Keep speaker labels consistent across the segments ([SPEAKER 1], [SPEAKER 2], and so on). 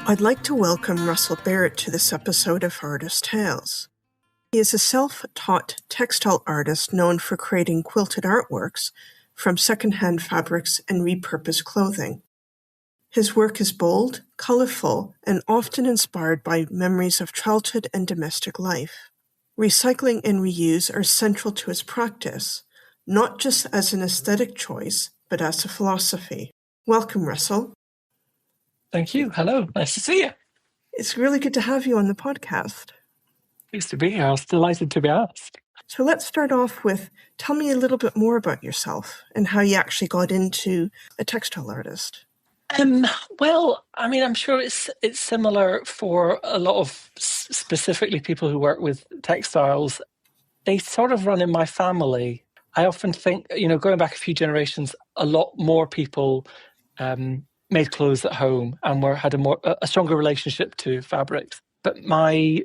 [SPEAKER 1] I'd like to welcome Russell Barrett to this episode of Artist Tales. He is a self-taught textile artist known for creating quilted artworks from second-hand fabrics and repurposed clothing. His work is bold, colorful, and often inspired by memories of childhood and domestic life. Recycling and reuse are central to his practice, not just as an aesthetic choice, but as a philosophy. Welcome, Russell.
[SPEAKER 2] Thank you. Hello. Nice to see you.
[SPEAKER 1] It's really good to have you on the podcast.
[SPEAKER 2] Pleased to be here. I was delighted to be asked.
[SPEAKER 1] So let's start off with, tell me a little bit more about yourself and how you actually got into a textile artist.
[SPEAKER 2] Well, I mean, I'm sure it's similar for a lot of specifically people who work with textiles. They sort of run in my family. I often think, going back a few generations, a lot more people made clothes at home and had a stronger relationship to fabrics. But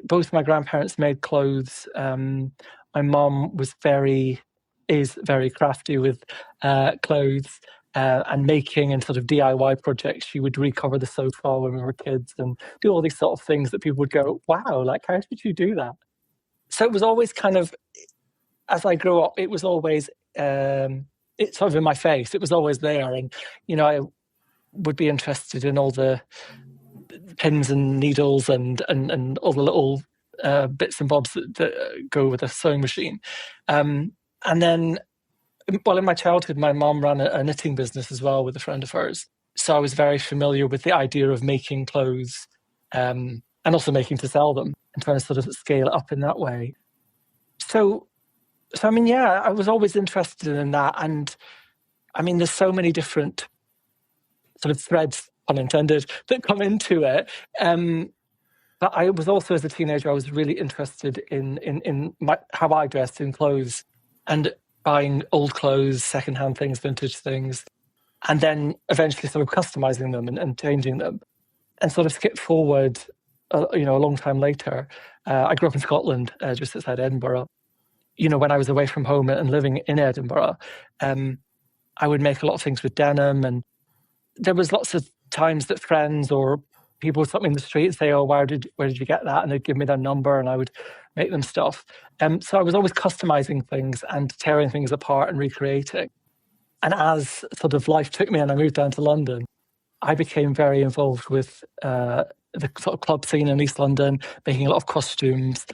[SPEAKER 2] both my grandparents made clothes. My mum is very crafty with clothes and making and sort of DIY projects. She would recover the sofa when we were kids and do all these sort of things that people would go, wow, like, how did you do that? So it was always kind of, as I grew up, it was always, it's sort of in my face. It was always there. And, I would be interested in all the pins and needles and all the little bits and bobs that go with a sewing machine. And then, in my childhood, my mum ran a knitting business as well with a friend of hers. So I was very familiar with the idea of making clothes and also making to sell them and trying to sort of scale it up in that way. So I mean, yeah, I was always interested in that. And I mean, there's so many different sort of threads, pun intended, that come into it. But I was also, as a teenager, I was really interested in how I dressed in clothes and buying old clothes, secondhand things, vintage things, and then eventually sort of customizing them and changing them. And sort of skip forward, a long time later. I grew up in Scotland, just outside Edinburgh. When I was away from home and living in Edinburgh, I would make a lot of things with denim, and there was lots of times that friends or people would stop me in the street and say, oh, where did you get that? And they'd give me their number and I would make them stuff. So I was always customizing things and tearing things apart and recreating. And as sort of life took me and I moved down to London, I became very involved with the sort of club scene in East London, making a lot of costumes,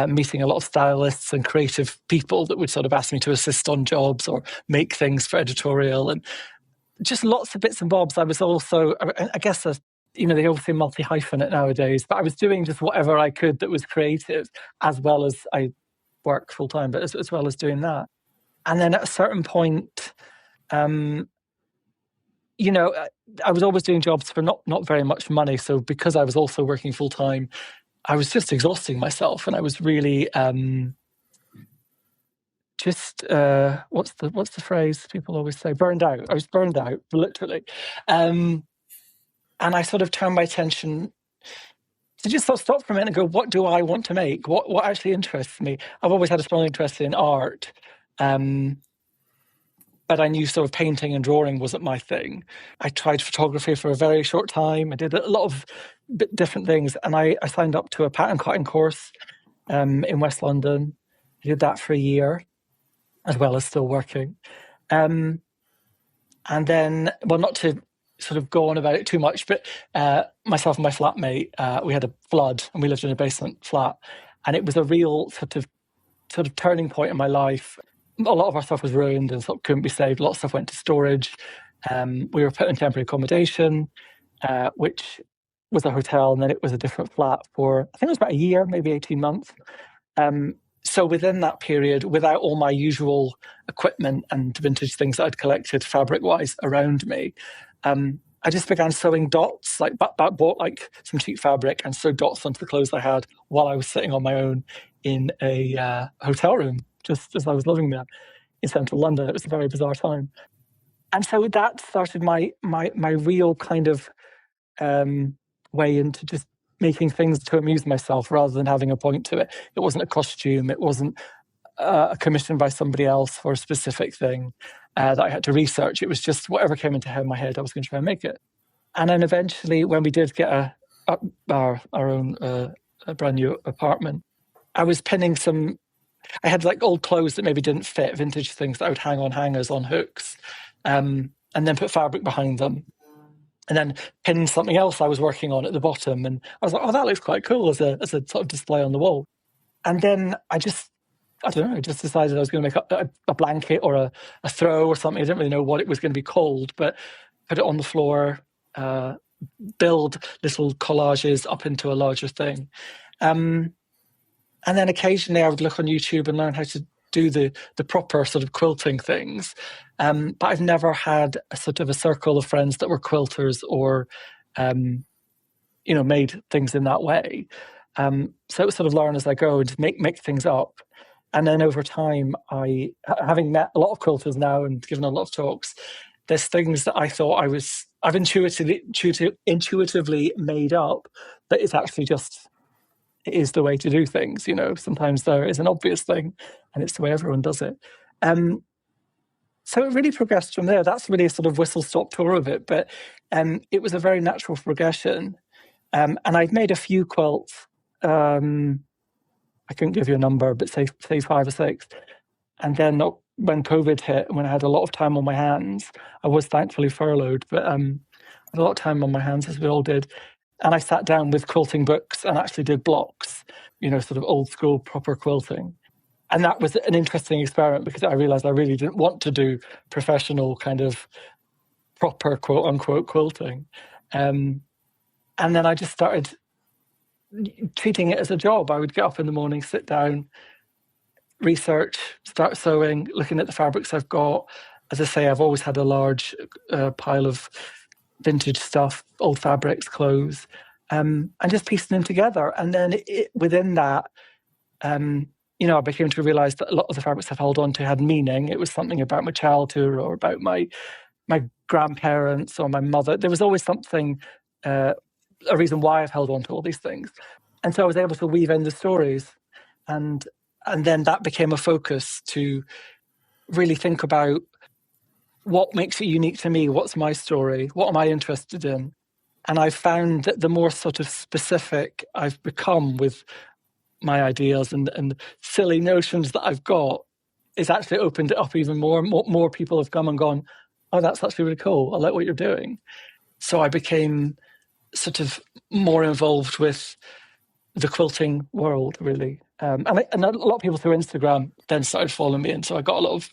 [SPEAKER 2] meeting a lot of stylists and creative people that would sort of ask me to assist on jobs or make things for editorial, and just lots of bits and bobs. I was also, I guess, they all say multi-hyphenate nowadays, but I was doing just whatever I could that was creative, as well as I work full-time, but as well as doing that. And then at a certain point, I was always doing jobs for not very much money. So because I was also working full-time, I was just exhausting myself, and I was really what's the phrase people always say? Burned out. I was burned out, literally. And I sort of turned my attention to just sort of stop for a minute and go, what do I want to make? What actually interests me? I've always had a strong interest in art. But I knew sort of painting and drawing wasn't my thing. I tried photography for a very short time. I did a lot of different things. And I signed up to a pattern cutting course in West London. I did that for a year, as well as still working. And then, well, not to sort of go on about it too much, but myself and my flatmate, we had a flood and we lived in a basement flat. And it was a real sort of turning point in my life. A lot of our stuff was ruined and sort of couldn't be saved. A lot of stuff went to storage. We were put in temporary accommodation, which was a hotel, and then it was a different flat for, I think it was about a year, maybe 18 months. So within that period, without all my usual equipment and vintage things that I'd collected fabric-wise around me, I just began sewing dots, like bought like some cheap fabric and sewed dots onto the clothes I had while I was sitting on my own in a hotel room, just as I was living there in central London. It was a very bizarre time. And so that started my real kind of way into just making things to amuse myself rather than having a point to it. It wasn't a costume. It wasn't a commission by somebody else for a specific thing that I had to research. It was just whatever came into my head, I was going to try and make it. And then eventually, when we did get a our own a brand new apartment, I was pinning I had like old clothes that maybe didn't fit, vintage things that I would hang on hangers on hooks, and then put fabric behind them, and then pin something else I was working on at the bottom. And I was like, oh, that looks quite cool as a sort of display on the wall. And then I don't know, I just decided I was going to make a blanket or a throw or something. I didn't really know what it was going to be called, but put it on the floor, build little collages up into a larger thing. And then occasionally I would look on YouTube and learn how to do the proper sort of quilting things. But I've never had a sort of a circle of friends that were quilters or, made things in that way. So it was sort of learn as I go and make things up. And then over time, having met a lot of quilters now and given a lot of talks, there's things that I thought I've intuitively made up that it's actually just, it is the way to do things. Sometimes there is an obvious thing and it's the way everyone does it. So it really progressed from there. That's really a sort of whistle-stop tour of it, but it was a very natural progression. And I'd made a few quilts. I couldn't give you a number, but say 5 or 6. And then when COVID hit, when I had a lot of time on my hands, I was thankfully furloughed, but I had a lot of time on my hands, as we all did. And I sat down with quilting books and actually did blocks, sort of old school proper quilting. And that was an interesting experiment because I realized I really didn't want to do professional kind of proper quote unquote quilting. And then I just started treating it as a job. I would get up in the morning, sit down, research, start sewing, looking at the fabrics I've got. As I say, I've always had a large pile of vintage stuff, old fabrics, clothes, and just piecing them together. And then within that, I became to realize that a lot of the fabrics I've held on to had meaning. It was something about my childhood or about my grandparents or my mother. There was always something, a reason why I've held on to all these things. And so I was able to weave in the stories. And then that became a focus to really think about what makes it unique to me, what's my story, what am I interested in? And I found that the more sort of specific I've become with my ideas and silly notions that I've got, it's actually opened it up even more. More people have come and gone, oh, that's actually really cool. I like what you're doing. So I became sort of more involved with the quilting world, really. And a lot of people through Instagram then started following me. And so I got a lot of,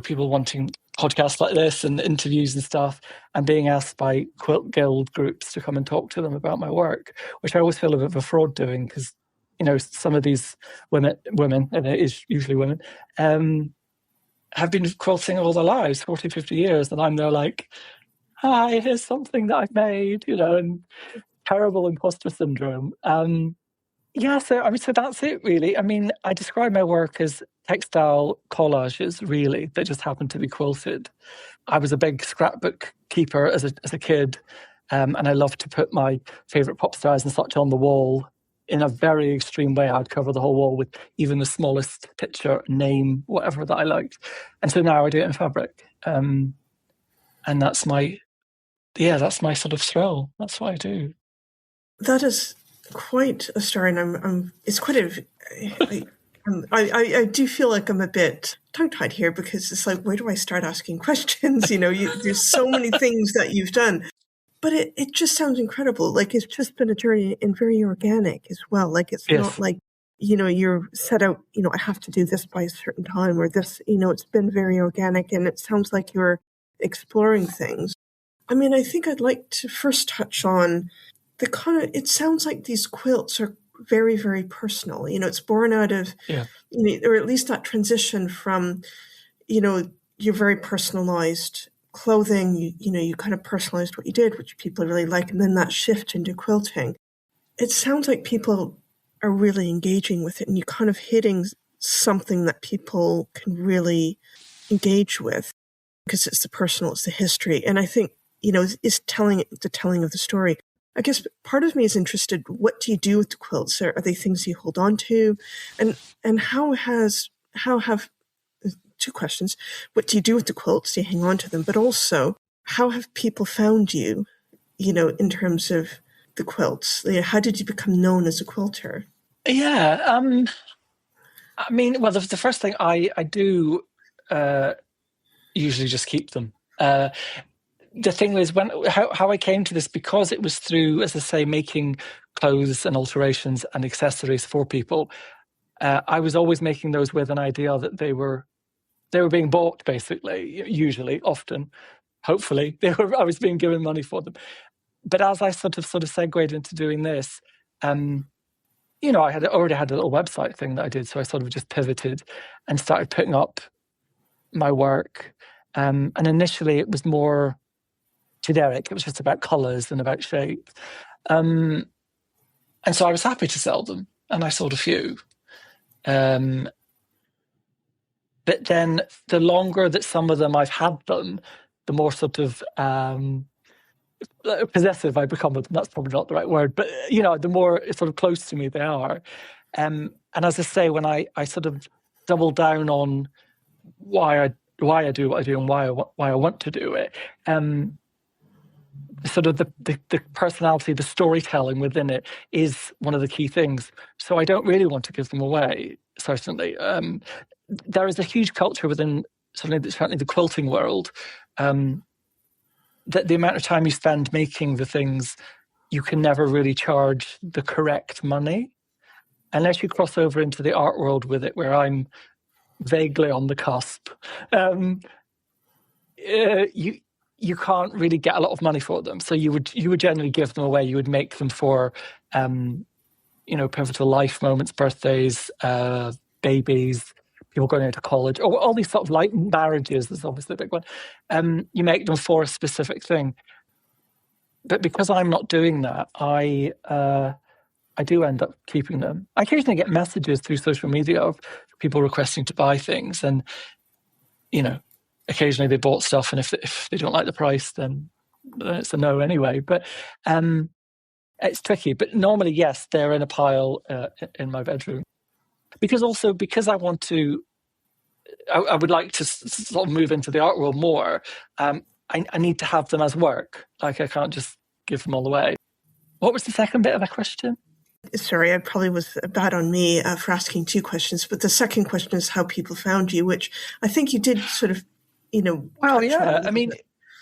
[SPEAKER 2] people wanting podcasts like this and interviews and stuff, and being asked by quilt guild groups to come and talk to them about my work, which I always feel a bit of a fraud doing because, some of these women, and it is usually women, have been quilting all their lives, 40, 50 years. And I'm there like, hi, here's something that I've made, and terrible imposter syndrome. So that's it, really. I mean, I describe my work as textile collages, really, that just happen to be quilted. I was a big scrapbook keeper as a kid, and I loved to put my favourite pop stars and such on the wall. In a very extreme way, I'd cover the whole wall with even the smallest picture, name, whatever that I liked. And so now I do it in fabric. And that's my sort of thrill. That's what I do.
[SPEAKER 1] That is quite a story, and it's quite I do feel like I'm a bit tongue-tied here because it's like, where do I start asking questions? There's so many things that you've done, but it just sounds incredible. Like it's just been a journey and very organic as well. Like it's not like, you're set out, I have to do this by a certain time or this, it's been very organic, and it sounds like you're exploring things. I mean, I think I'd like to first touch on it sounds like these quilts are very, very personal. It's born out of, or at least that transition from, your very personalized clothing, you kind of personalized what you did, which people really like, and then that shift into quilting. It sounds like people are really engaging with it, and you're kind of hitting something that people can really engage with because it's the personal, it's the history. And I think, is the telling of the story. I guess part of me is interested, what do you do with the quilts? Are they things you hold on to? And how have, 2 questions, what do you do with the quilts? Do you hang on to them? But also, how have people found you, in terms of the quilts? How did you become known as a quilter?
[SPEAKER 2] Yeah, I mean, well, the first thing I do usually just keep them. The thing is, how I came to this, because it was through, as I say, making clothes and alterations and accessories for people. I was always making those with an idea that they were being bought, basically, usually, often, hopefully, I was being given money for them. But as I sort of segued into doing this, I had already had a little website thing that I did, so I sort of just pivoted and started putting up my work. And initially, it was more generic. It was just about colours and about shape. And so I was happy to sell them, and I sold a few. But then the longer that some of them I've had them, the more sort of possessive I become with them. That's probably not the right word, but the more sort of close to me they are. And as I say, when I sort of double down on why I do what I do and why I want to do it, sort of the personality, the storytelling within it is one of the key things. So I don't really want to give them away, certainly. There is a huge culture within certainly the quilting world, that the amount of time you spend making the things, you can never really charge the correct money unless you cross over into the art world with it, where I'm vaguely on the cusp. You can't really get a lot of money for them, so you would generally give them away. You would make them for pivotal life moments, birthdays, babies, people going into college, or all these sort of like marriages. Is obviously a big one. You make them for a specific thing, but because I'm not doing that, I do end up keeping them. I occasionally get messages through social media of people requesting to buy things, and occasionally they bought stuff, and if they don't like the price, then it's a no anyway. But it's tricky. But normally, yes, they're in a pile in my bedroom. Because I want to, I would like to sort of move into the art world more. I need to have them as work. Like, I can't just give them all away. What was the second bit of the question?
[SPEAKER 1] Sorry, I probably was bad on me for asking two questions, but the second question is how people found you, which I think you did sort of,
[SPEAKER 2] Well, yeah. I mean,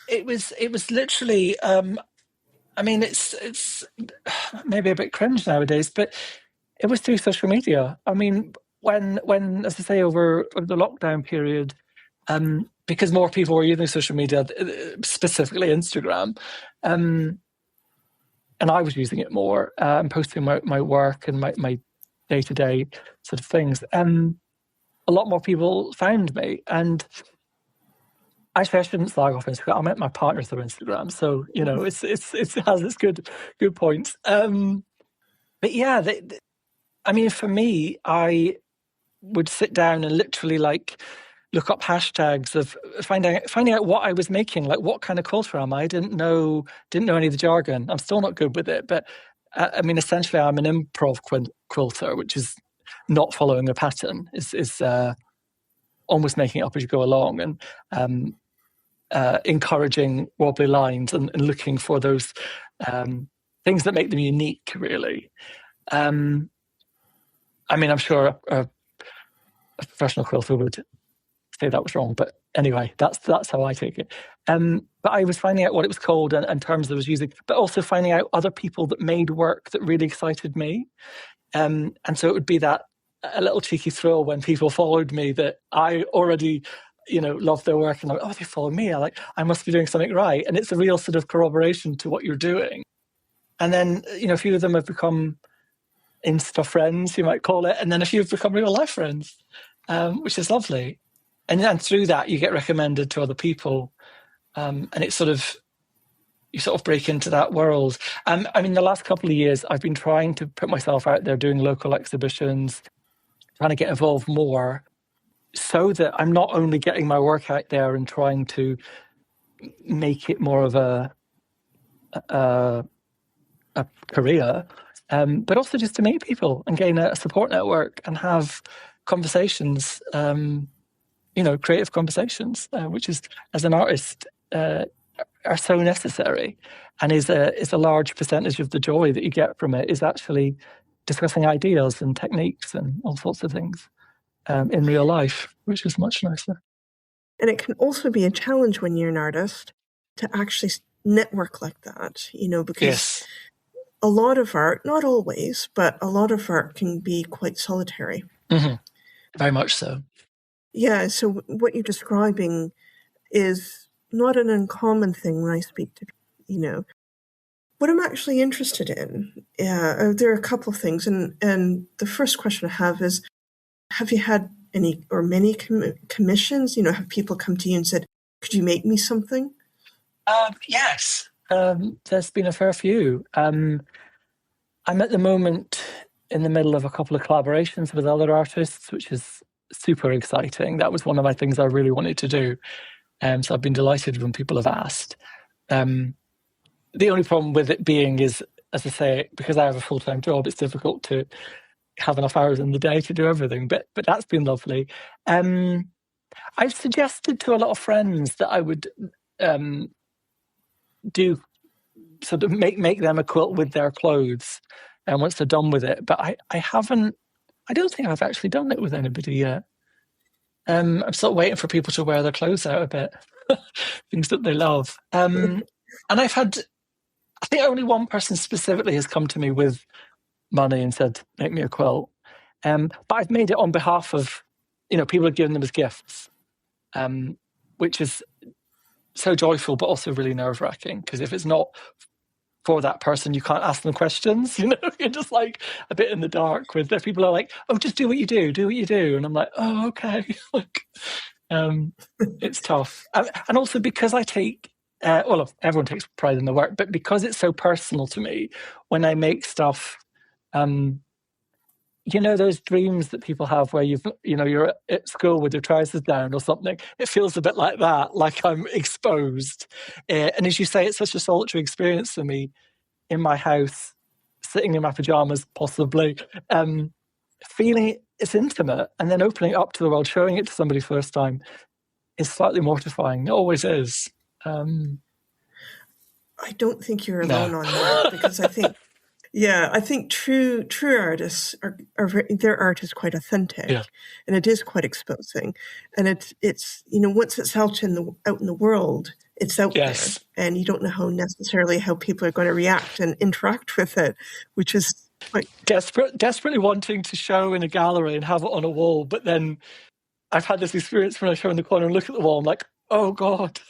[SPEAKER 2] it was literally. I mean, it's maybe a bit cringe nowadays, but it was through social media. I mean, when as I say, over the lockdown period, because more people were using social media, specifically Instagram, and I was using it more, and posting my work and my day-to-day sort of things. A lot more people found me, and actually, I shouldn't slag off Instagram. I met my partner through Instagram, so it has its good points. But yeah, I mean, for me, I would sit down and literally look up hashtags of finding out what I was making, like what kind of quilter am I? I didn't know any of the jargon. I'm still not good with it, but I mean, essentially, I'm an improv quilter, which is not following a pattern. Is almost making it up as you go along, and encouraging wobbly lines and looking for those things that make them unique, really. I mean, I'm sure a professional quilter would say that was wrong, but anyway, that's how I take it. But I was finding out what it was called and terms I was using, but also finding out other people that made work that really excited me. And so it would be that a little cheeky thrill when people followed me that I already, loved their work, and they follow me. I must be doing something right. And it's a real sort of corroboration to what you're doing. And then, a few of them have become Insta friends, you might call it. And then a few have become real life friends, which is lovely. And then through that, you get recommended to other people. And it's you sort of break into that world. I mean, the last couple of years, I've been trying to put myself out there doing local exhibitions, trying to get involved more, so that I'm not only getting my work out there and trying to make it more of a career, but also just to meet people and gain a support network and have conversations, creative conversations, which is, as an artist, are so necessary, and is a large percentage of the joy that you get from it is actually discussing ideas and techniques and all sorts of things in real life, which is much nicer.
[SPEAKER 1] And it can also be a challenge when you're an artist to actually network like that, because
[SPEAKER 2] Yes.
[SPEAKER 1] a lot of art, not always, but a lot of art can be quite solitary.
[SPEAKER 2] Mm-hmm. Very much so.
[SPEAKER 1] Yeah, so what you're describing is not an uncommon thing when I speak to people, What I'm actually interested in, there are a couple of things, and the first question I have is, have you had any or many commissions? Have people come to you and said, could you make me something?
[SPEAKER 2] Yes, there's been a fair few. I'm at the moment in the middle of a couple of collaborations with other artists, which is super exciting. That was one of my things I really wanted to do. So I've been delighted when people have asked. The only problem with it being is, as I say, because I have a full-time job, it's difficult to have enough hours in the day to do everything. But that's been lovely. I've suggested to a lot of friends that I would do sort of make them a quilt with their clothes, and once they're done with it. But I don't think I've actually done it with anybody yet. I'm sort of waiting for people to wear their clothes out a bit, things that they love. And I've had, I think only one person specifically has come to me with money and said, make me a quilt. But I've made it on behalf of, people have given them as gifts, which is so joyful, but also really nerve-wracking, because if it's not for that person, you can't ask them questions. You're just like a bit in the dark with it. People are like, oh, just do what you do. And I'm like, oh, okay. It's tough. And also because I take, everyone takes pride in the work, but because it's so personal to me, when I make stuff, those dreams that people have where you're at school with your trousers down or something. It feels a bit like that, like I'm exposed. And as you say, it's such a solitary experience for me in my house, sitting in my pajamas, possibly, feeling it's intimate, and then opening it up to the world, showing it to somebody first time, is slightly mortifying. It always is.
[SPEAKER 1] I don't think you're alone on that, because I think. Yeah, I think true artists are their art is quite authentic, and it is quite exposing, and it's once it's out in the world, it's out there, and you don't know necessarily how people are going to react and interact with it, which is quite
[SPEAKER 2] desperately wanting to show in a gallery and have it on a wall, but then I've had this experience when I show in the corner and look at the wall, I'm like, oh God,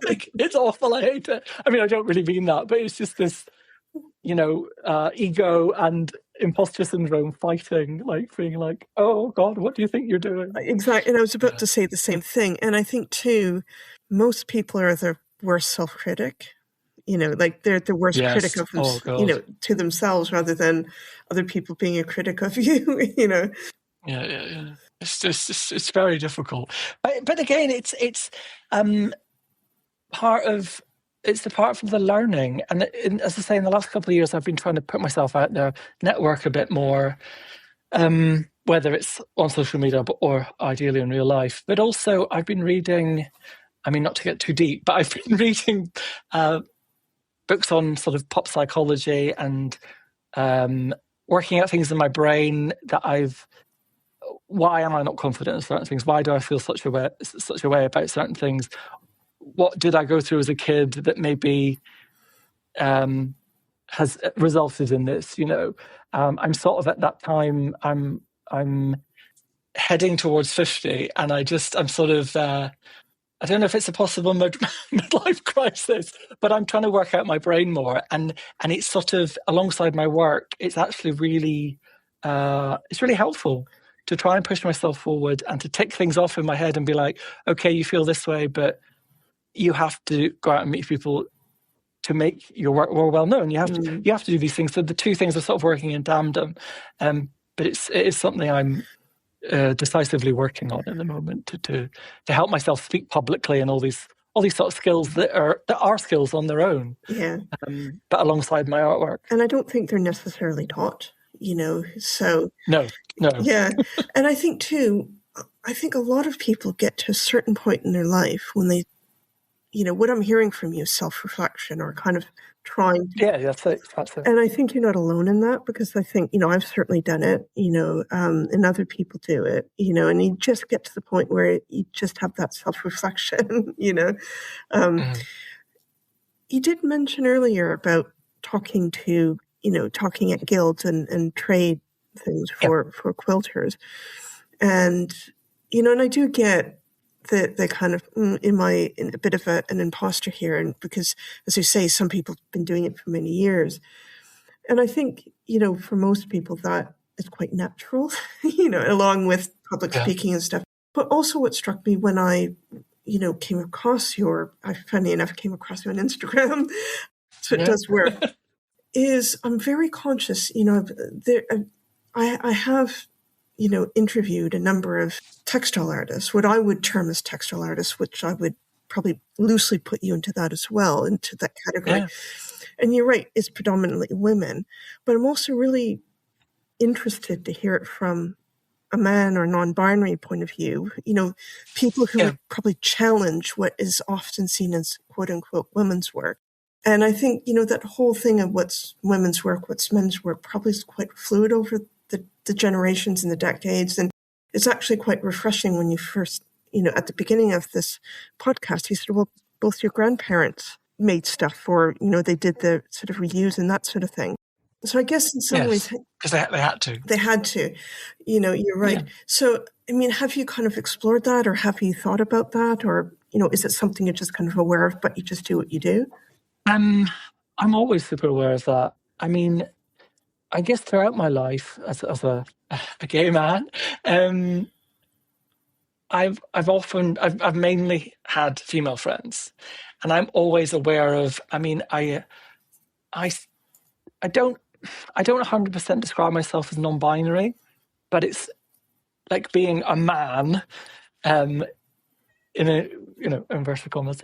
[SPEAKER 2] like it's awful, I hate it. I mean, I don't really mean that, but it's just this. Ego and imposter syndrome fighting, like feeling like, oh God, what do you think you're doing?
[SPEAKER 1] Exactly. And I was about to say the same thing. And I think too, most people are their worst self-critic. Like they're the worst critic of to themselves, rather than other people being a critic of you.
[SPEAKER 2] Yeah. It's very difficult. But again, it's part of. It's the part of the learning. And as I say, in the last couple of years, I've been trying to put myself out there, network a bit more, whether it's on social media or ideally in real life. But also I've been reading, I mean, not to get too deep, but I've been reading books on sort of pop psychology and working out things in my brain that why am I not confident in certain things? Why do I feel such a way about certain things? What did I go through as a kid that maybe has resulted in this? I'm sort of at that time. I'm heading towards 50, and I'm sort of. I don't know if it's a possible midlife crisis, but I'm trying to work out my brain more, and it's sort of alongside my work. It's actually really, it's really helpful to try and push myself forward and to tick things off in my head and be like, okay, you feel this way, but you have to go out and meet people to make your work more well known. You have to do these things. So the two things are sort of working in tandem. But it is something I'm decisively working on at the moment to help myself speak publicly and all these sort of skills that are skills on their own.
[SPEAKER 1] Yeah.
[SPEAKER 2] But alongside my artwork.
[SPEAKER 1] And I don't think they're necessarily taught. So
[SPEAKER 2] no.
[SPEAKER 1] Yeah, and I think too. I think a lot of people get to a certain point in their life when they what I'm hearing from you is self-reflection, or kind of trying to.
[SPEAKER 2] Yeah, that's it.
[SPEAKER 1] And I think you're not alone in that, because I think, I've certainly done it, and other people do it, and you just get to the point where you just have that self-reflection, You did mention earlier about talking at guilds and trade things for quilters. And, and I do get the kind of, am I a bit of an imposter here? And because, as you say, some people have been doing it for many years. And I think, for most people that is quite natural, along with public speaking and stuff. But also what struck me when I, came across funny enough, came across you on Instagram, so it does work, is I'm very conscious, I have, interviewed a number of textile artists, what I would term as textile artists, which I would probably loosely put you into that as well, into that category. Yeah. And you're right, it's predominantly women, but I'm also really interested to hear it from a man or non-binary point of view, people who would probably challenge what is often seen as quote unquote women's work. And I think, that whole thing of what's women's work, what's men's work probably is quite fluid over the generations and the decades. And it's actually quite refreshing when you first, at the beginning of this podcast, you said, well, both your grandparents made stuff, or, they did the sort of reuse and that sort of thing. So I guess in some ways,
[SPEAKER 2] because they had to.
[SPEAKER 1] They had to. You're right. Yeah. So, have you kind of explored that, or have you thought about that, or is it something you're just kind of aware of, but you just do what you do?
[SPEAKER 2] I'm always super aware of that. I guess throughout my life as a gay man, I've mainly had female friends, and I'm always aware of. I don't 100% describe myself as non-binary, but it's like being a man, in inverted commas,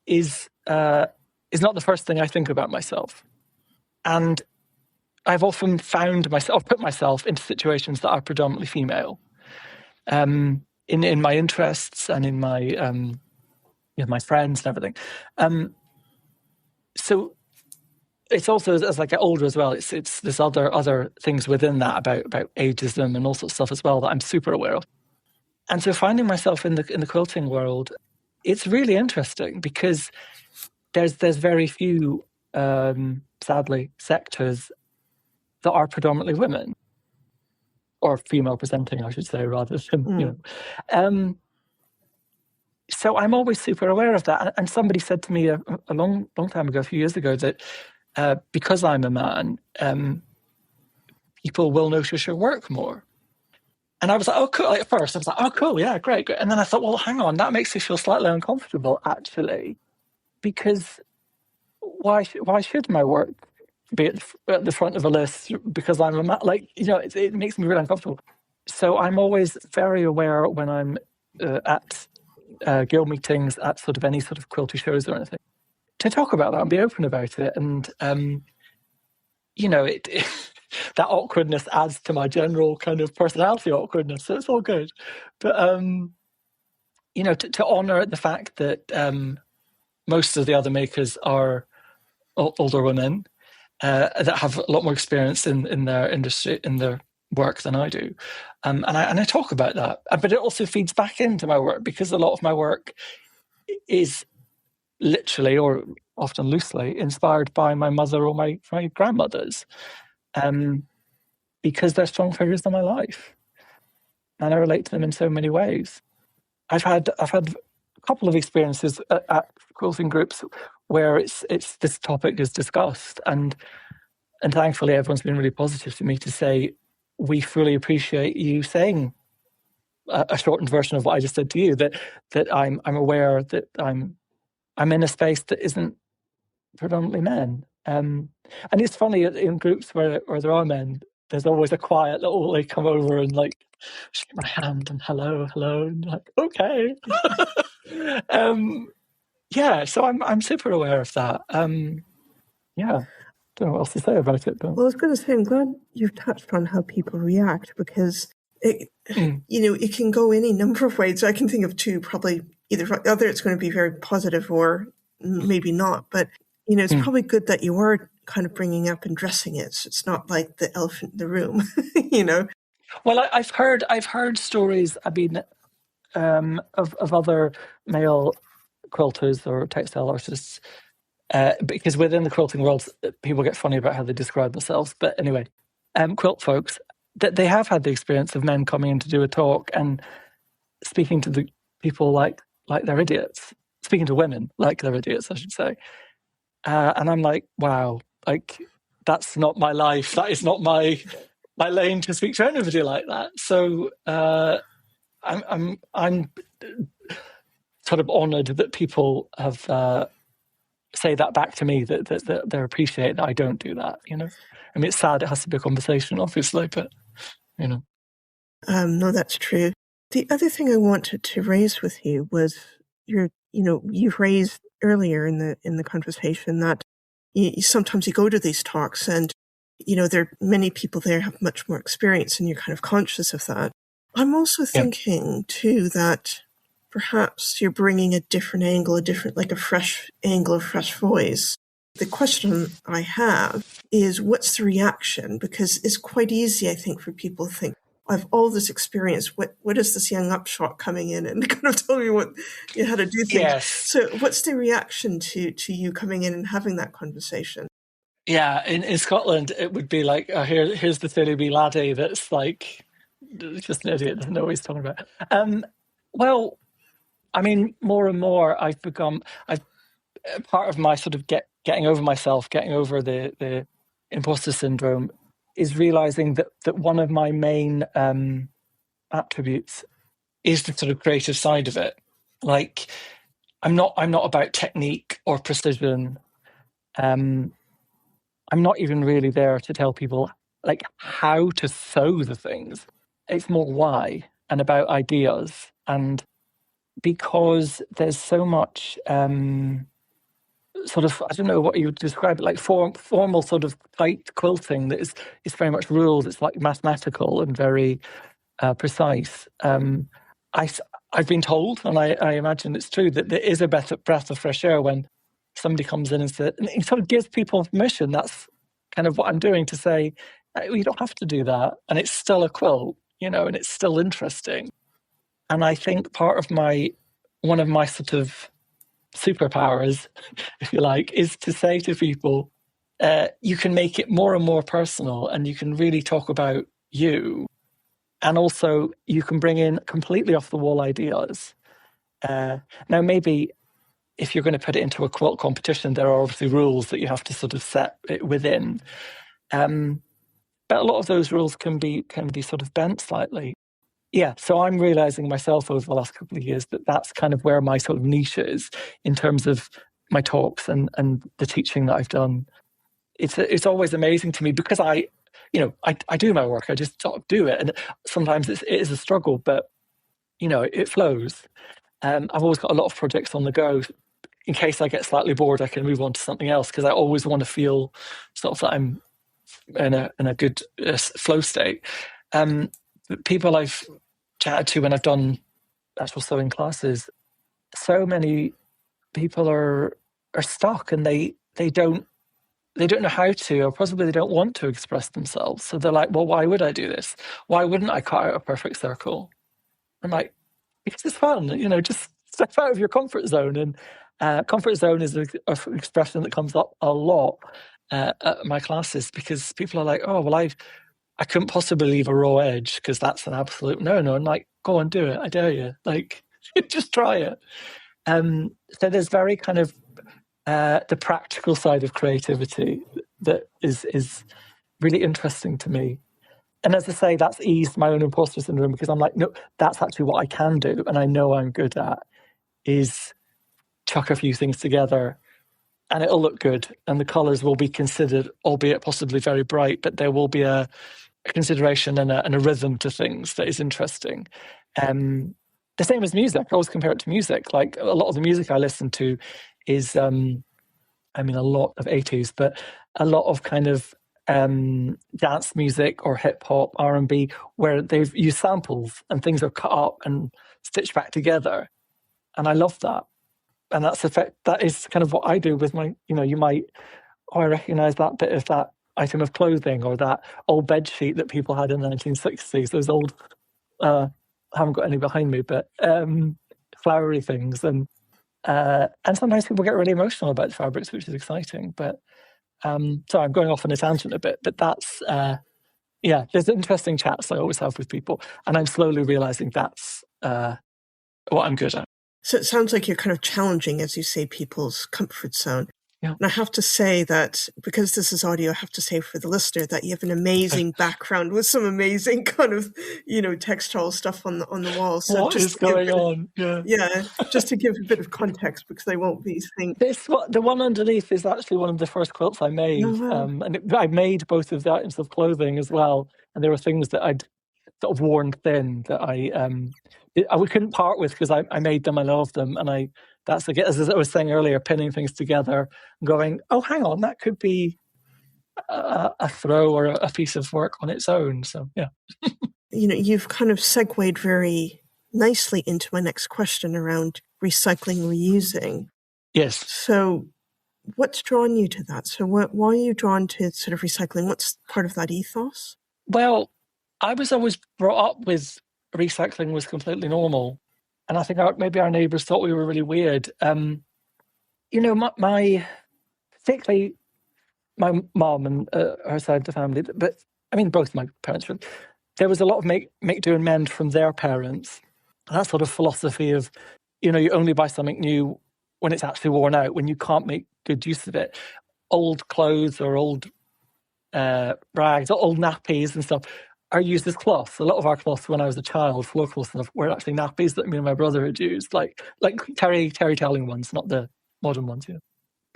[SPEAKER 2] is not the first thing I think about myself. And I've often put myself into situations that are predominantly female, in my interests and in my my friends and everything. So it's also, as I get older as well, it's there's other things within that about ageism and all sorts of stuff as well that I'm super aware of. And so finding myself in the quilting world, it's really interesting because there's very few, sadly, sectors that are predominantly women, or female presenting, I should say, rather than So I'm always super aware of that. And somebody said to me a long time ago, a few years ago, that because I'm a man, people will notice your work more. And I was like, oh, cool. Like, at first, I was like, oh, cool, yeah, great. And then I thought, well, hang on, that makes me feel slightly uncomfortable, actually, because why should my work be at the front of a list because I'm a man? Like, it makes me really uncomfortable. So I'm always very aware when I'm at guild meetings, at sort of any sort of quilty shows or anything, to talk about that and be open about it. And, that awkwardness adds to my general kind of personality awkwardness. So it's all good. But, to honour the fact that most of the other makers are older women that have a lot more experience in their industry, in their work than I do. And I talk about that. But it also feeds back into my work, because a lot of my work is literally, or often loosely, inspired by my mother or my grandmothers, because they're strong figures in my life, and I relate to them in so many ways. I've had a couple of experiences at quilting groups where it's this topic is discussed, and thankfully everyone's been really positive to me to say, we fully appreciate you saying a shortened version of what I just said to you, that I'm aware that I'm in a space that isn't predominantly men. And it's funny, in groups where there are men, there's always a quiet little, they come over and like shake my hand and hello, and like, okay. So I'm super aware of that. Don't know what else to say about it. But...
[SPEAKER 1] Well, I was going to say, I'm glad you've touched on how people react, because it, it can go any number of ways. I can think of two probably either it's going to be very positive or maybe not. But, it's probably good that you are kind of bringing up and dressing it. So it's not like the elephant in the room,
[SPEAKER 2] Well, I've heard stories, of other male quilters or textile artists, because within the quilting world, people get funny about how they describe themselves. But anyway, quilt folks, that they have had the experience of men coming in to do a talk and speaking to the people like they're idiots, speaking to women like they're idiots, I should say. And I'm like, wow, like that's not my life. That is not my lane to speak to anybody like that. So I'm sort of honoured that people have say that back to me, that they appreciate that I don't do that. I mean, it's sad it has to be a conversation, obviously, but
[SPEAKER 1] No, that's true. The other thing I wanted to raise with you was you've raised earlier in the conversation that sometimes you go to these talks and there are many people there have much more experience and you're kind of conscious of that. I'm also thinking too that perhaps you're bringing a different angle, a fresh angle, a fresh voice. The question I have is, what's the reaction? Because it's quite easy, I think, for people to think, I have all this experience. What is this young upshot coming in and kind of telling me how to do things?
[SPEAKER 2] Yes.
[SPEAKER 1] So what's the reaction to you coming in and having that conversation?
[SPEAKER 2] Yeah, in Scotland, it would be like, here's the silly wee laddie that's like just an idiot, doesn't know what he's talking about. Well, I mean, more and more I've part of my sort of getting over myself, getting over the imposter syndrome, is realizing that one of my main attributes is the sort of creative side of it. Like, I'm not about technique or precision. I'm not even really there to tell people like how to sew the things. It's more why and about ideas. And because there's so much sort of, I don't know what you would describe it, like formal sort of tight quilting that is very much ruled. It's like mathematical and very precise. I've been told, and I imagine it's true, that there is a breath of fresh air when somebody comes in and says, and it sort of gives people permission. That's kind of what I'm doing, to say, you don't have to do that. And it's still a quilt, and it's still interesting. And I think one of my sort of superpowers, if you like, is to say to people, you can make it more and more personal, and you can really talk about you. And also you can bring in completely off the wall ideas. Now, maybe if you're going to put it into a quilt competition, there are obviously rules that you have to sort of set it within. But a lot of those rules can be sort of bent slightly. Yeah, so I'm realizing myself over the last couple of years that that's kind of where my sort of niche is in terms of my talks and the teaching that I've done. It's always amazing to me because I do my work. I just sort of do it, and sometimes it is a struggle, but it flows. I've always got a lot of projects on the go. In case I get slightly bored, I can move on to something else because I always want to feel sort of that I'm in a good flow state. People I've chatted to when I've done actual sewing classes, so many people are stuck and they don't know how to, or possibly they don't want to express themselves. So they're like, well, why would I do this? Why wouldn't I cut out a perfect circle? I'm like, because it's fun, just step out of your comfort zone. And comfort zone is an expression that comes up a lot at my classes, because people are like, oh, well, I couldn't possibly leave a raw edge because that's an absolute no-no. And like, go on, do it. I dare you. Like, just try it. So there's very kind of the practical side of creativity that is really interesting to me. And as I say, that's eased my own imposter syndrome, because I'm like, no, that's actually what I can do. And I know I'm good at is chuck a few things together and it'll look good. And the colours will be considered, albeit possibly very bright, but there will be a consideration and a rhythm to things that is interesting. The same as music. I always compare it to music. Like, a lot of the music I listen to is, a lot of 80s, but a lot of kind of dance music or hip hop, R&B, where they've used samples and things are cut up and stitched back together. And I love that. And that is kind of what I do with my, you might, I recognise that bit of that item of clothing or that old bed sheet that people had in the 1960s, those old, I haven't got any behind me, but flowery things. And sometimes people get really emotional about fabrics, which is exciting. But so I'm going off on a tangent a bit, but that's, there's interesting chats I always have with people. And I'm slowly realising that's what I'm good at.
[SPEAKER 1] So it sounds like you're kind of challenging, as you say, people's comfort zone.
[SPEAKER 2] Yeah.
[SPEAKER 1] And I have to say that, because this is audio, I have to say for the listener that you have an amazing background with some amazing kind of, textile stuff on the wall. So
[SPEAKER 2] what is going on?
[SPEAKER 1] Yeah, just to give a bit of context, because they won't be thinking.
[SPEAKER 2] The one underneath is actually one of the first quilts I made.
[SPEAKER 1] Oh, wow.
[SPEAKER 2] I made both of the items of clothing as well. And there were things that I'd sort of worn thin that we couldn't part with because I made them, I loved them. And that's again, as I was saying earlier, pinning things together and going, oh, hang on, that could be a throw or a piece of work on its own. So, yeah.
[SPEAKER 1] You've kind of segued very nicely into my next question around recycling, reusing.
[SPEAKER 2] Yes.
[SPEAKER 1] So what's drawn you to that? So why are you drawn to sort of recycling? What's part of that ethos?
[SPEAKER 2] Well, I was always brought up with recycling was completely normal. And I think maybe our neighbours thought we were really weird. Particularly my mom and her side of the family, but I mean, both my parents, there was a lot of make do and mend from their parents. And that sort of philosophy of, you only buy something new when it's actually worn out, when you can't make good use of it. Old clothes or old rags, or old nappies and stuff are used as cloths. A lot of our cloths when I was a child, floor cloths and stuff, were actually nappies that me and my brother had used, like terry telling ones, not the modern ones. Yeah.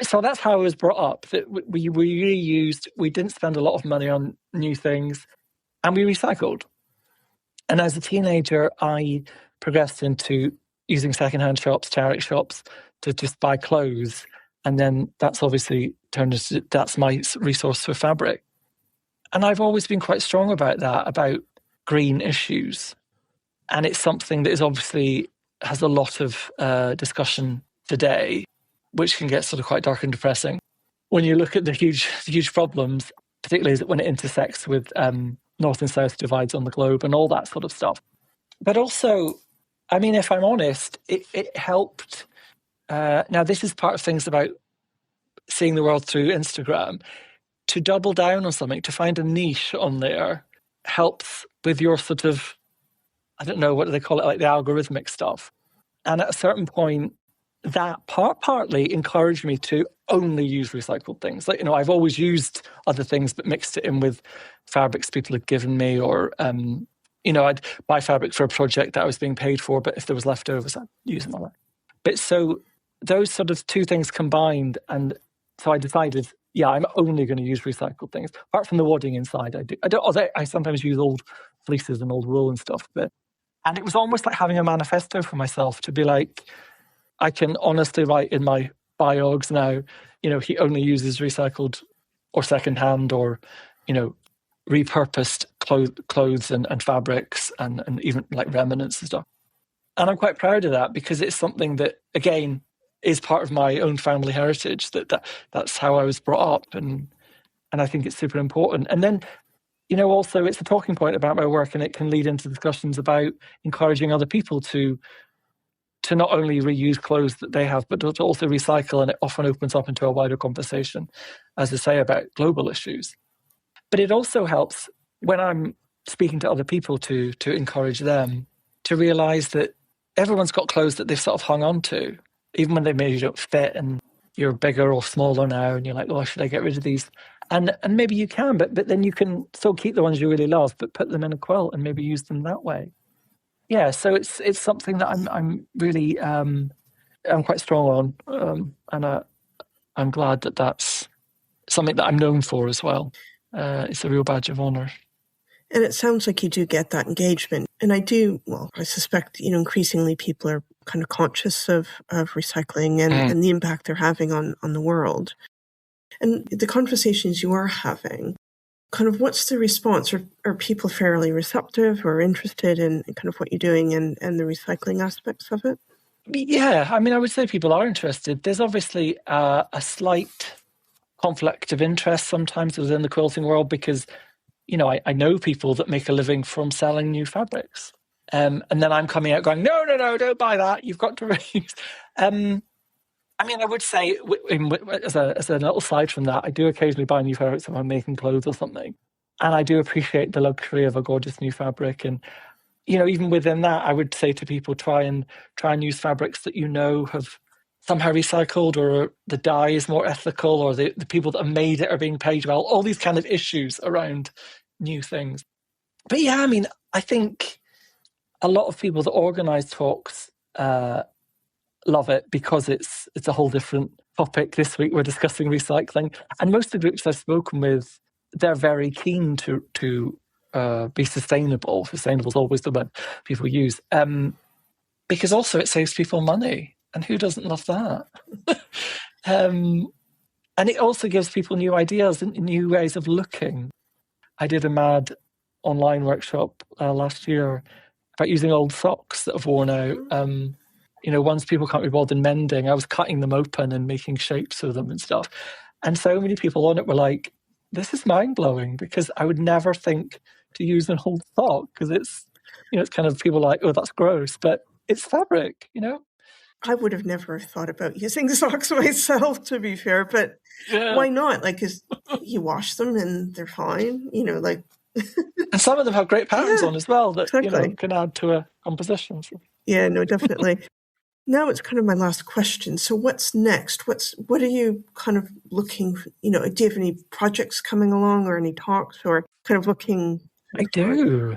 [SPEAKER 2] So that's how I was brought up. That we reused. We didn't spend a lot of money on new things, and we recycled. And as a teenager, I progressed into using secondhand shops, charity shops, to just buy clothes, and then that's obviously turned into that's my resource for fabric. And I've always been quite strong about that, about green issues. And it's something that is obviously has a lot of discussion today, which can get sort of quite dark and depressing. When you look at the huge problems, particularly when it intersects with north and south divides on the globe and all that sort of stuff. But also, I mean, if I'm honest, it helped. Now, this is part of things about seeing the world through Instagram. To double down on something, to find a niche on there, helps with your sort of, I don't know, what do they call it, like the algorithmic stuff. And at a certain point, that partly encouraged me to only use recycled things. Like, I've always used other things, but mixed it in with fabrics people had given me, or, I'd buy fabric for a project that I was being paid for, but if there was leftovers, I'd use them all that. But so those sort of two things combined, and so I decided, I'm only going to use recycled things. Apart from the wadding inside, I sometimes use old fleeces and old wool and stuff. And it was almost like having a manifesto for myself to be like, I can honestly write in my biogs now, he only uses recycled or secondhand or, repurposed clothes and fabrics and even like remnants and stuff. And I'm quite proud of that because it's something that, again, is part of my own family heritage, that's how I was brought up. And I think it's super important. And then, also it's a talking point about my work, and it can lead into discussions about encouraging other people to not only reuse clothes that they have, but to also recycle. And it often opens up into a wider conversation, as I say, about global issues. But it also helps when I'm speaking to other people to encourage them to realise that everyone's got clothes that they've sort of hung on to, even when they maybe don't fit and you're bigger or smaller now and you're like, oh, should I get rid of these? And maybe you can, but then you can still keep the ones you really love, but put them in a quilt and maybe use them that way. Yeah, so it's something that I'm really I'm quite strong on, and I'm glad that that's something that I'm known for as well. It's a real badge of honour.
[SPEAKER 1] And it sounds like you do get that engagement. And I suspect, increasingly people are kind of conscious of recycling and the impact they're having on the world. And the conversations you are having, kind of what's the response? Are people fairly receptive or interested in kind of what you're doing and the recycling aspects of it?
[SPEAKER 2] Yeah, I mean, I would say people are interested. There's obviously a slight conflict of interest sometimes within the quilting world because, I know people that make a living from selling new fabrics. And then I'm coming out going, no, no, no, don't buy that. You've got to reuse. I mean, I would say, as a little side from that, I do occasionally buy new fabrics if I'm making clothes or something. And I do appreciate the luxury of a gorgeous new fabric. And, even within that, I would say to people, try and use fabrics that have somehow recycled, or the dye is more ethical, or the people that have made it are being paid well, all these kind of issues around new things. But yeah, I mean, I think a lot of people that organise talks love it because it's a whole different topic. This week we're discussing recycling, and most of the groups I've spoken with, they're very keen to be sustainable. Sustainable is always the word people use, because also it saves people money, and who doesn't love that? And it also gives people new ideas and new ways of looking. I did a mad online workshop last year about using old socks that have worn out. Ones people can't be bothered mending. I was cutting them open and making shapes of them and stuff. And so many people on it were like, this is mind-blowing, because I would never think to use an old sock, because it's kind of, people like, oh, that's gross, but it's fabric,
[SPEAKER 1] I would have never thought about using socks myself, to be fair, but why not? Like, 'cause you wash them and they're fine,
[SPEAKER 2] And some of them have great patterns on as well that,
[SPEAKER 1] exactly.
[SPEAKER 2] can add to a composition.
[SPEAKER 1] Yeah, no, definitely. Now it's kind of my last question. So what's next? What are you kind of looking, do you have any projects coming along, or any talks, or kind of looking?
[SPEAKER 2] I do.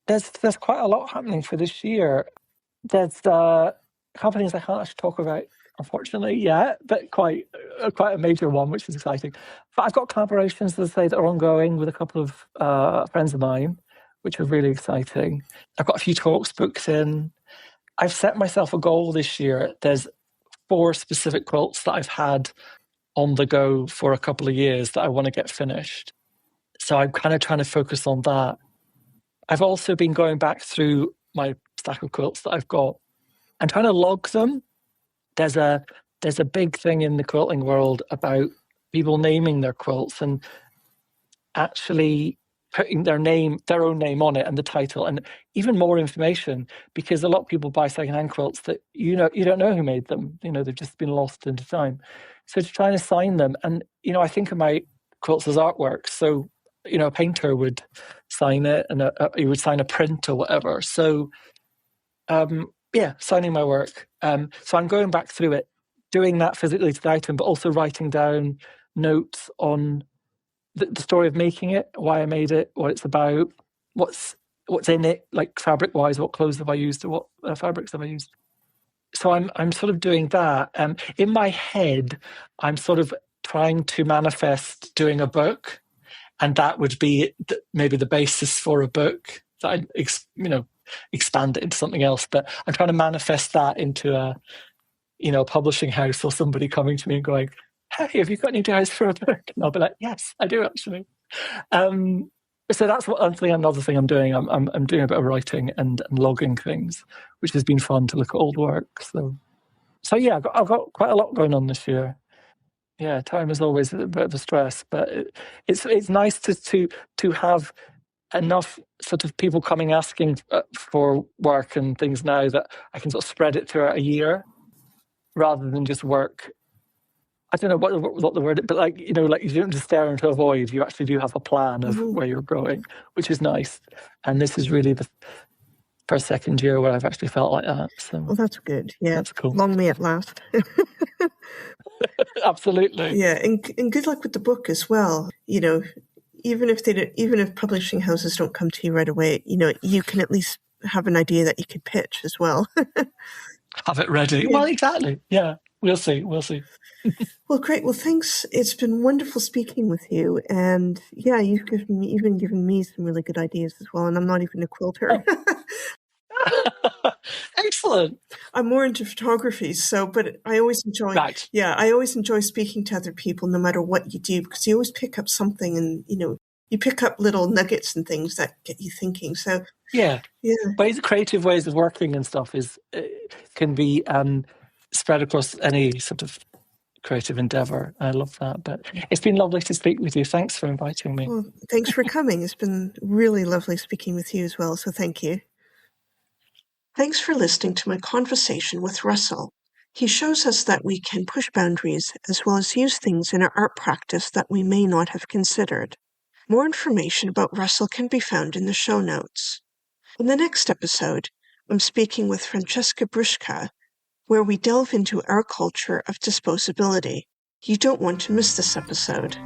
[SPEAKER 2] There's quite a lot happening for this year. There's companies I can't actually talk about, unfortunately, yet, but quite a major one, which is exciting. But I've got collaborations, as I say, that are ongoing with a couple of friends of mine, which are really exciting. I've got a few talks booked in. I've set myself a goal this year. There's 4 specific quilts that I've had on the go for a couple of years that I want to get finished. So I'm kind of trying to focus on that. I've also been going back through my stack of quilts that I've got and trying to log them. There's a big thing in the quilting world about people naming their quilts and actually putting their own name on it, and the title, and even more information, because a lot of people buy secondhand quilts that you don't know who made them. They've just been lost into time. So to try and assign them, and I think of my quilts as artwork. So a painter would sign it, and he would sign a print or whatever. So signing my work. So I'm going back through it, doing that physically to the item, but also writing down notes on the story of making it, why I made it, what it's about, what's in it, like fabric-wise, what clothes have I used, or what fabrics have I used. So I'm sort of doing that. In my head, I'm sort of trying to manifest doing a book, and that would be maybe the basis for a book that I expand it into something else. But I'm trying to manifest that into a publishing house, or somebody coming to me and going, hey, have you got any ideas for a book? And I'll be like, yes, I do actually. So that's another thing I'm doing. I'm doing a bit of writing and logging things, which has been fun to look at old work. So yeah, I've got quite a lot going on this year. Yeah, time is always a bit of a stress, but it's nice to have enough sort of people coming asking for work and things now that I can sort of spread it throughout a year, rather than just work. I don't know what the word, but like you don't just stare into a void. You actually do have a plan of where you're going, which is nice. And this is really the first, second year where I've actually felt like that. So,
[SPEAKER 1] well, that's good. Yeah,
[SPEAKER 2] that's cool.
[SPEAKER 1] Long may it last.
[SPEAKER 2] Absolutely.
[SPEAKER 1] Yeah, and good luck with the book as well. Even if publishing houses don't come to you right away, you can at least have an idea that you could pitch as well.
[SPEAKER 2] Have it ready. Yeah. Well, exactly. Yeah, we'll see.
[SPEAKER 1] Well, great. Well, thanks. It's been wonderful speaking with you. And yeah, you've given me some really good ideas as well. And I'm not even a quilter.
[SPEAKER 2] Oh. Excellent.
[SPEAKER 1] I'm more into photography, but I always enjoy.
[SPEAKER 2] Right.
[SPEAKER 1] Yeah, I always enjoy speaking to other people, no matter what you do, because you always pick up something, and you pick up little nuggets and things that get you thinking. So
[SPEAKER 2] Yeah.
[SPEAKER 1] yeah.
[SPEAKER 2] Creative ways of working and stuff can be spread across any sort of creative endeavor. I love that. But it's been lovely to speak with you. Thanks for inviting me.
[SPEAKER 1] Well, thanks for coming. It's been really lovely speaking with you as well, so thank you. Thanks for listening to my conversation with Russell. He shows us that we can push boundaries as well as use things in our art practice that we may not have considered. More information about Russell can be found in the show notes. In the next episode, I'm speaking with Francesca Bruschka, where we delve into our culture of disposability. You don't want to miss this episode.